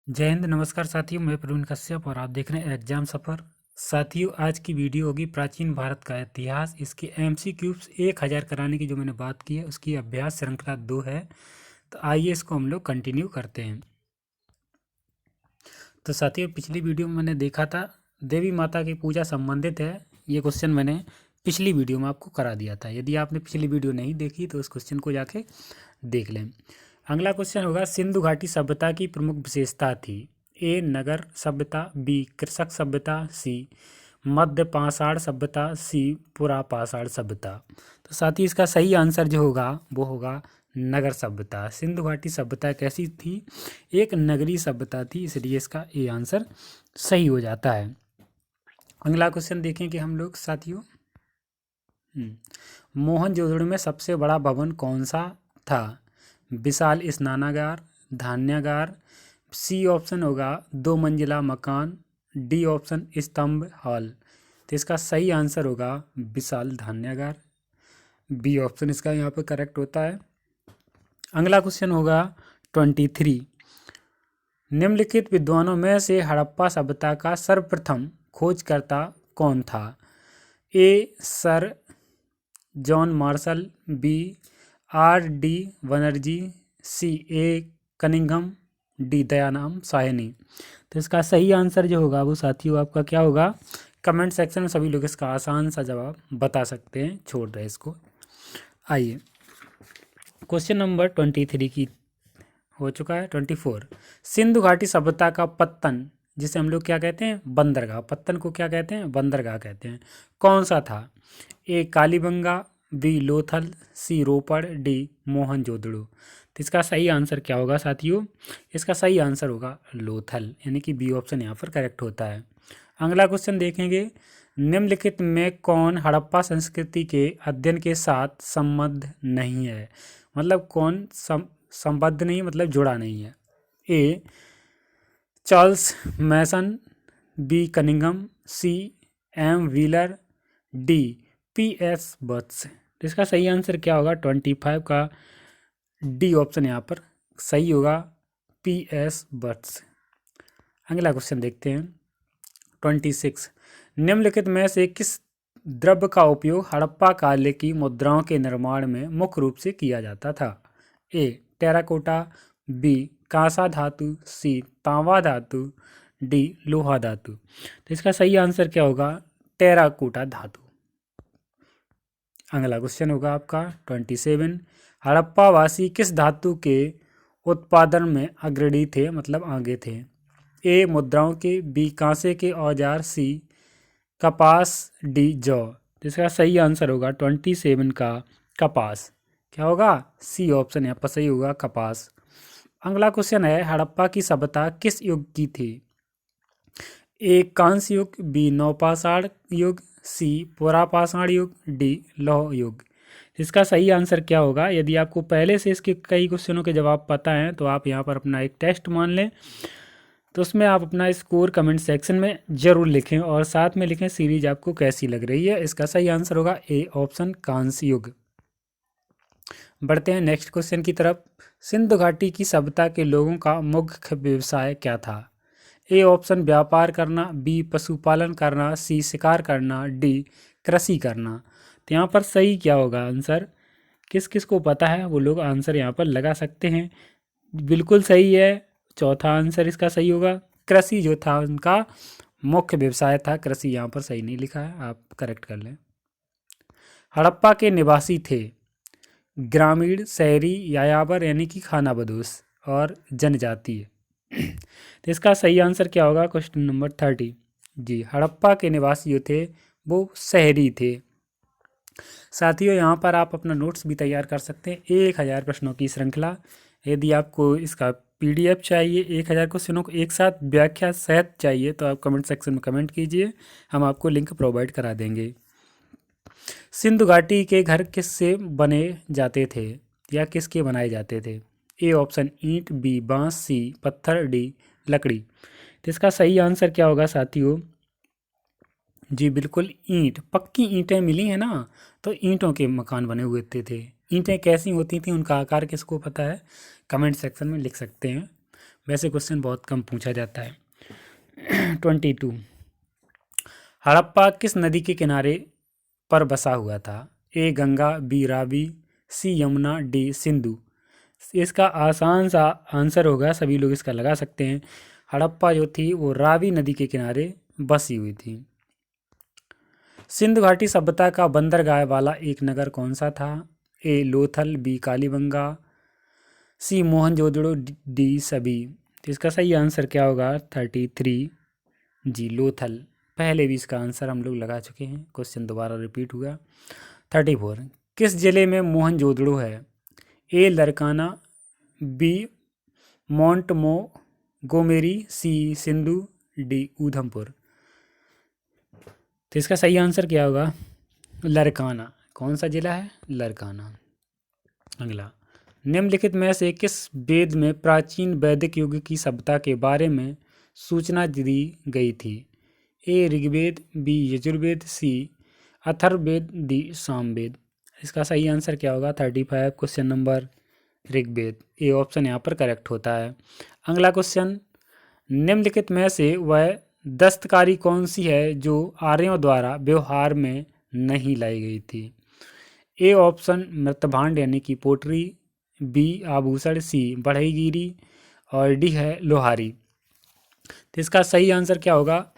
जय हिंद। नमस्कार साथियों, मैं प्रवीण कश्यप और आप देख रहे हैं एग्जाम सफ़र। साथियों, आज की वीडियो होगी प्राचीन भारत का इतिहास। इसके एमसीक्यूज 1000 कराने की जो मैंने बात की है उसकी अभ्यास श्रृंखला 2 है। तो आइए इसको हम लोग कंटिन्यू करते हैं। तो साथियों, पिछली वीडियो में मैंने देखा था देवी माता की पूजा संबंधित है। ये क्वेश्चन मैंने पिछली वीडियो में आपको करा दिया था। यदि आपने पिछली वीडियो नहीं देखी तो उस क्वेश्चन को जाके देख लें। अगला क्वेश्चन होगा, सिंधु घाटी सभ्यता की प्रमुख विशेषता थी। ए नगर सभ्यता, बी कृषक सभ्यता, सी मध्य पाषाण सभ्यता, सी पुरा पाषाण सभ्यता। तो साथ ही इसका सही आंसर जो होगा वो होगा नगर सभ्यता। सिंधु घाटी सभ्यता कैसी थी? एक नगरीय सभ्यता थी, इसलिए इसका ए आंसर सही हो जाता है। अगला क्वेश्चन देखेंगे हम लोग साथियों। मोहनजोदड़ो में सबसे बड़ा भवन कौन सा था? विशाल स्नानागार, धान्यागार, सी ऑप्शन होगा 2 मंजिला मकान, डी ऑप्शन स्तंभ हॉल। तो इसका सही आंसर होगा विशाल धान्यागार। बी ऑप्शन इसका यहाँ पर करेक्ट होता है। अगला क्वेश्चन होगा 23। निम्नलिखित विद्वानों में से हड़प्पा सभ्यता का सर्वप्रथम खोजकर्ता कौन था? A sir John Marshall, B R D Banerjee, C A Cunningham, D Dayaram Sahni. तो इसका सही आंसर जो होगा वो साथियों आपका क्या होगा? कमेंट सेक्शन में सभी लोग इसका आसान सा जवाब बता सकते हैं, छोड़ रहे इसको। आइए क्वेश्चन नंबर 23 की हो चुका है। 24। सिंधु घाटी सभ्यता का पत्तन, जिसे हम लोग क्या कहते हैं? बंदरगाह। पत्तन को क्या कहते हैं? बंदरगाह कहते हैं। कौन सा था? ए कालीबंगा, बी लोथल, सी रोपड़, डी मोहनजोदड़ो। तो इसका सही आंसर क्या होगा साथियों? इसका सही आंसर होगा लोथल, यानी कि बी ऑप्शन यहाँ पर करेक्ट होता है। अगला क्वेश्चन देखेंगे, निम्नलिखित में कौन हड़प्पा संस्कृति के अध्ययन के साथ संबद्ध नहीं है? मतलब कौन संबद्ध नहीं, मतलब जुड़ा नहीं है। A Charles Masson, B Cunningham, C M Wheeler, D P S Butts. तो इसका सही आंसर क्या होगा? 25 का डी ऑप्शन यहाँ पर सही होगा, पी एस बट्स। अगला क्वेश्चन देखते हैं 26। निम्नलिखित में से किस द्रव्य का उपयोग हड़प्पा काल की मुद्राओं के निर्माण में मुख्य रूप से किया जाता था? ए टेराकोटा, बी कांसा धातु, सी तांबा धातु, डी लोहा धातु। तो इसका सही आंसर क्या होगा? टेराकोटा धातु। अगला क्वेश्चन होगा आपका 27। हड़प्पा वासी किस धातु के उत्पादन में अग्रणी थे, मतलब आगे थे? ए मुद्राओं के, बी कांसे के औजार, सी कपास, डी जौ। तो इसका सही आंसर होगा 27 का कपास। क्या होगा? सी ऑप्शन यहाँ पर सही होगा, कपास। अगला क्वेश्चन है, हड़प्पा की सभ्यता किस युग की थी? ए कांस्य युग, बी नवपाषाण युग, सी पुरापाषाण युग, डी लौह युग। इसका सही आंसर क्या होगा? यदि आपको पहले से इसके कई क्वेश्चनों के जवाब पता हैं तो आप यहाँ पर अपना एक टेस्ट मान लें, तो उसमें आप अपना स्कोर कमेंट सेक्शन में ज़रूर लिखें और साथ में लिखें सीरीज आपको कैसी लग रही है। इसका सही आंसर होगा ए ऑप्शन कांस्य युग। बढ़ते हैं नेक्स्ट क्वेश्चन की तरफ। सिंधु घाटी की सभ्यता के लोगों का मुख्य व्यवसाय क्या था? ए ऑप्शन व्यापार करना, बी पशुपालन करना, सी शिकार करना, डी कृषि करना। तो यहाँ पर सही क्या होगा आंसर? किस किस को पता है वो लोग आंसर यहाँ पर लगा सकते हैं। बिल्कुल सही है, चौथा आंसर इसका सही होगा। कृषि जो था उनका मुख्य व्यवसाय था, कृषि यहाँ पर सही नहीं लिखा है, आप करेक्ट कर लें। हड़प्पा के निवासी थे ग्रामीण, शहरी, यायावर यानी कि खानाबदोश और जनजातीय। तो इसका सही आंसर क्या होगा? Question number 30। जी, हड़प्पा के निवासी जो थे वो शहरी थे। साथियों, यहाँ पर आप अपना नोट्स भी तैयार कर सकते हैं। 1000 प्रश्नों की श्रृंखला। यदि आपको इसका पीडीएफ चाहिए, 1000 क्वेश्चनों को एक साथ व्याख्या सहित चाहिए, तो आप कमेंट सेक्शन में कमेंट कीजिए, हम आपको लिंक प्रोवाइड करा देंगे। सिंधु घाटी के घर किससे बने जाते थे या किसके बनाए जाते थे? ए ऑप्शन ईंट, बी बांस, सी पत्थर, डी लकड़ी। तो इसका सही आंसर क्या होगा साथियों? जी बिल्कुल, ईंट। पक्की ईंटें मिली हैं ना, तो ईंटों के मकान बने हुए थे। ईंटें कैसी होती थी, उनका आकार किसको पता है? कमेंट सेक्शन में लिख सकते हैं। वैसे क्वेश्चन बहुत कम पूछा जाता है। 22, हड़प्पा किस नदी के किनारे पर बसा हुआ था? ए गंगा, बी रावी, सी यमुना, डी सिंधु। इसका आसान सा आंसर होगा, सभी लोग इसका लगा सकते हैं। हड़प्पा जो थी वो रावी नदी के किनारे बसी हुई थी। सिंधु घाटी सभ्यता का बंदरगाह वाला एक नगर कौन सा था? ए लोथल, बी कालीबंगा, सी मोहनजोदड़ो, डी सभी। तो इसका सही आंसर क्या होगा? 33 जी लोथल। पहले भी इसका आंसर हम लोग लगा चुके हैं, क्वेश्चन दोबारा रिपीट हुआ। 34, किस जिले में मोहनजोदड़ो है? ए लरकाना, बी मोंटमोगोमेरी, सी सिंधु, डी ऊधमपुर। तो इसका सही आंसर क्या होगा? लरकाना। कौन सा जिला है? लरकाना। अगला, निम्नलिखित में से किस वेद में प्राचीन वैदिक युग की सभ्यता के बारे में सूचना दी गई थी? A Rigveda, B Yajurveda, C Atharvaveda, D Samaveda. इसका सही आंसर क्या होगा? 35 question number Rigveda. A option यहाँ पर करेक्ट होता है। अगला क्वेश्चन, निम्नलिखित में से वह दस्तकारी कौन सी है जो आर्यों द्वारा व्यवहार में नहीं लाई गई थी? ए ऑप्शन मृतभांड यानी कि पोटरी, बी आभूषण, सी बढ़ईगिरी और डी है लोहारी। तो इसका सही आंसर क्या होगा?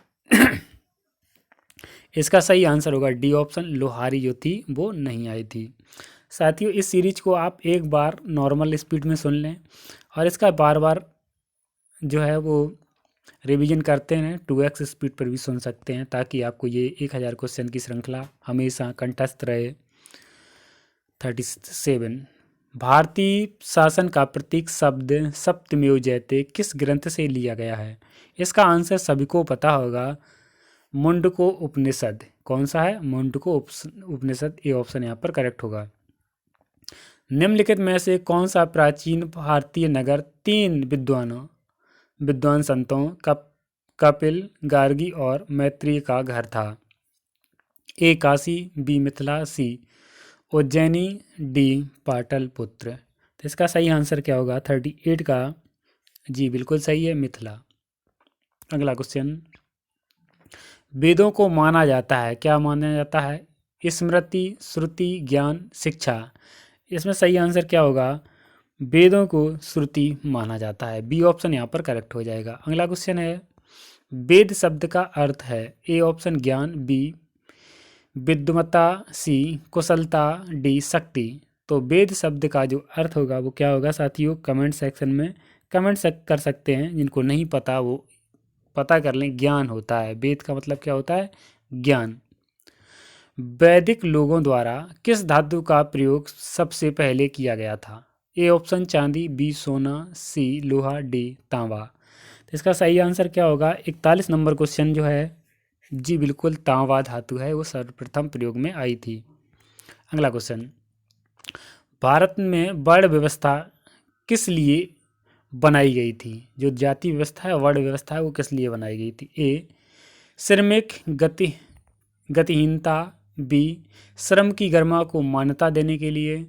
इसका सही आंसर होगा डी ऑप्शन, लोहारी जो थी वो नहीं आई थी। साथियों, इस सीरीज को आप एक बार नॉर्मल स्पीड में सुन लें और इसका बार बार जो है वो रिवीजन करते हैं। 2x स्पीड पर भी सुन सकते हैं ताकि आपको ये 1000 क्वेश्चन की श्रृंखला हमेशा कंठस्थ रहे। 37, भारतीय शासन का प्रतीक शब्द सप्तमेव जयते किस ग्रंथ से लिया गया है? इसका आंसर सभी को पता होगा, मुंडको उपनिषद। कौन सा है? मुंडको उपनिषद। ए ऑप्शन यहाँ पर करेक्ट होगा। निम्नलिखित में से कौन सा प्राचीन भारतीय नगर 3 विद्वान संतों कपिल, गार्गी और मैत्रेय का घर था? ए काशी, बी मिथिला, सी उज्जैनी, डी पाटलिपुत्र। तो इसका सही आंसर क्या होगा? 38 का जी बिल्कुल सही है, मिथिला। अगला क्वेश्चन, वेदों को माना जाता है, क्या माना जाता है? स्मृति, श्रुति, ज्ञान, शिक्षा। इसमें सही आंसर क्या होगा? वेदों को श्रुति माना जाता है। बी ऑप्शन यहाँ पर करेक्ट हो जाएगा। अगला क्वेश्चन है, वेद शब्द का अर्थ है? ए ऑप्शन ज्ञान, बी विद्वता, सी कुशलता, डी शक्ति। तो वेद शब्द का जो अर्थ होगा वो क्या होगा साथियों? कमेंट सेक्शन में कमेंट कर सकते हैं। जिनको नहीं पता वो पता कर लें। ज्ञान होता है, वेद का मतलब क्या होता है? ज्ञान। वैदिक लोगों द्वारा किस धातु का प्रयोग सबसे पहले किया गया था? ए ऑप्शन चांदी, बी सोना, सी लोहा, डी तांबा। तो इसका सही आंसर क्या होगा? 41 नंबर क्वेश्चन जो है जी बिल्कुल तांबा धातु है, वो सर्वप्रथम प्रयोग में आई थी। अगला क्वेश्चन, भारत में वर्ण व्यवस्था किस लिए बनाई गई थी? जो जाति व्यवस्था है, वर्ण व्यवस्था है, वो किस लिए बनाई गई थी? ए श्रमिक गतिहीनता, बी श्रम की गरिमा को मान्यता देने के लिए,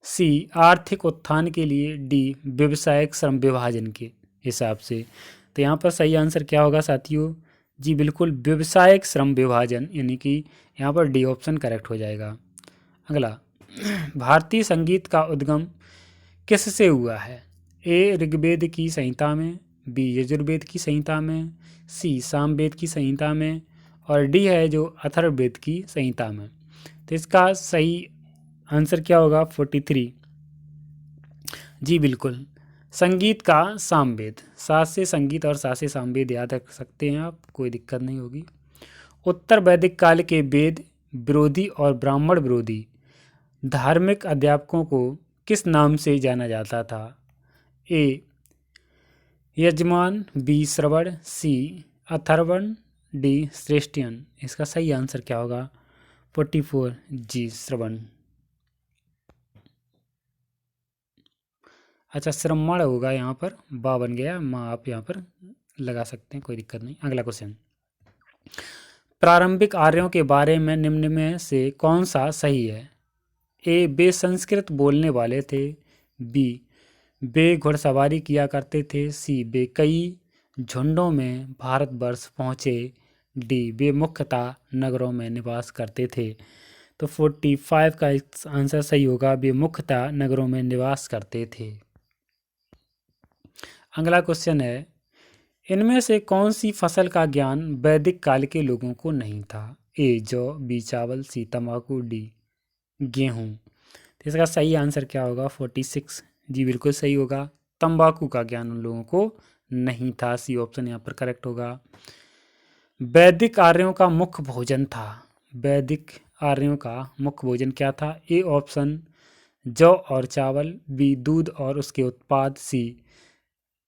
सी आर्थिक उत्थान के लिए, डी व्यावसायिक श्रम विभाजन के हिसाब से। तो यहाँ पर सही आंसर क्या होगा साथियों? जी बिल्कुल व्यावसायिक श्रम विभाजन, यानी कि यहाँ पर डी ऑप्शन करेक्ट हो जाएगा। अगला, भारतीय संगीत का उद्गम किससे हुआ है? ए ऋग्वेद की संहिता में, बी यजुर्वेद की संहिता में, सी सामवेद की संहिता में और डी है जो अथर्ववेद की संहिता में। तो इसका सही आंसर क्या होगा? 43 जी बिल्कुल संगीत का सामवेद। सात से संगीत और सात से सामवेद याद रख सकते हैं आप, कोई दिक्कत नहीं होगी। उत्तर वैदिक काल के वेद विरोधी और ब्राह्मण विरोधी धार्मिक अध्यापकों को किस नाम से जाना जाता था? ए यजमान, बी श्रवण, सी अथर्वण, डी श्रेष्ठियन। इसका सही आंसर क्या होगा? 44 जी श्रवण। अच्छा श्रमण होगा, यहाँ पर बा बन गया, माँ आप यहाँ पर लगा सकते हैं, कोई दिक्कत नहीं। अगला क्वेश्चन, प्रारंभिक आर्यों के बारे में निम्न में से कौन सा सही है? ए वे संस्कृत बोलने वाले थे, बी वे घुड़सवारी किया करते थे। सी, वे कई झुंडों में भारतवर्ष पहुँचे। डी, वे मुख्यतः नगरों में निवास करते थे। तो 45 का आंसर सही होगा, वे मुख्यतः नगरों में निवास करते थे। अगला क्वेश्चन है, इनमें से कौन सी फसल का ज्ञान वैदिक काल के लोगों को नहीं था? ए, जौ, बी, चावल, सी, तंबाकू, डी, गेहूँ। तो इसका सही आंसर क्या होगा? 46 जी बिल्कुल सही होगा, तंबाकू का ज्ञान उन लोगों को नहीं था। सी ऑप्शन यहाँ पर करेक्ट होगा। वैदिक आर्यों का मुख्य भोजन था। वैदिक आर्यों का मुख्य भोजन क्या था? ए ऑप्शन जौ और चावल, बी दूध और उसके उत्पाद, सी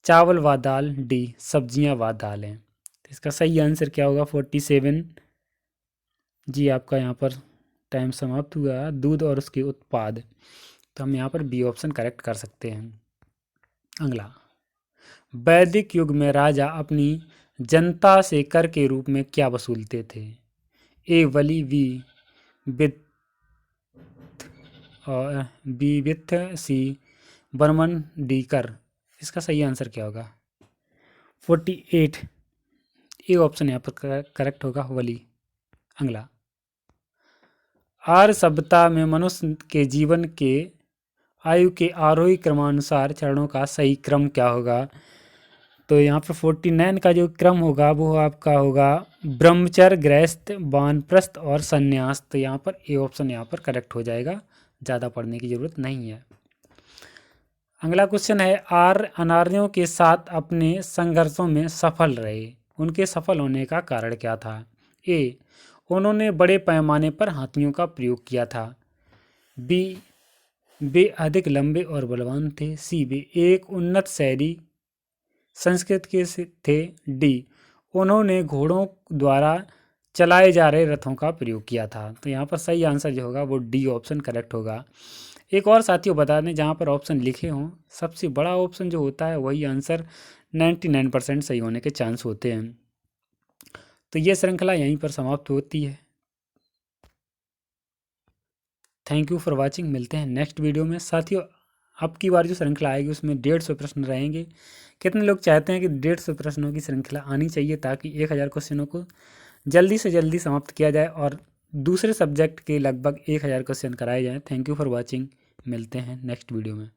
चावल व दाल, डी सब्जियां व दालें। तो इसका सही आंसर क्या होगा? 47 जी आपका यहाँ पर टाइम समाप्त हुआ। दूध और उसके उत्पाद, तो हम यहाँ पर बी ऑप्शन करेक्ट कर सकते हैं। अगला, वैदिक युग में राजा अपनी जनता से कर के रूप में क्या वसूलते थे? ए बलि, बी वित्त और बी वित्त, सी बर्मन, डी कर। इसका सही आंसर क्या होगा? 48 ए ऑप्शन यहाँ पर करेक्ट होगा, वली। अगला, आर्य सभ्यता में मनुष्य के जीवन के आयु के आरोही क्रमानुसार चरणों का सही क्रम क्या होगा? तो यहाँ पर 49 का जो क्रम होगा वो आपका होगा ब्रह्मचर्य, गृहस्थ, वानप्रस्थ और संन्यास। तो यहाँ पर ए ऑप्शन यहाँ पर करेक्ट हो जाएगा, ज़्यादा पढ़ने की ज़रूरत नहीं है। अगला क्वेश्चन है, आर्य अनार्यों के साथ अपने संघर्षों में सफल रहे, उनके सफल होने का कारण क्या था? ए, उन्होंने बड़े पैमाने पर हाथियों का प्रयोग किया था। बी, वे अधिक लंबे और बलवान थे। सी, वे एक उन्नत शैली संस्कृत के थे। डी, उन्होंने घोड़ों द्वारा चलाए जा रहे रथों का प्रयोग किया था। तो यहाँ पर सही आंसर जो होगा वो डी ऑप्शन करेक्ट होगा। एक और साथियों बता दें, जहाँ पर ऑप्शन लिखे हों सबसे बड़ा ऑप्शन जो होता है वही आंसर 99% सही होने के चांस होते हैं। तो ये श्रृंखला यहीं पर समाप्त होती है। Thank you for watching. मिलते हैं नेक्स्ट वीडियो में। साथियों, अब की बार जो श्रृंखला आएगी उसमें 150 प्रश्न रहेंगे। कितने लोग चाहते हैं कि 150 प्रश्नों की श्रृंखला आनी चाहिए ताकि 1000 क्वेश्चनों को जल्दी से जल्दी समाप्त किया जाए और दूसरे सब्जेक्ट के लगभग 1000 क्वेश्चन कराए जाएँ। Thank you for watching. मिलते हैं नेक्स्ट वीडियो में।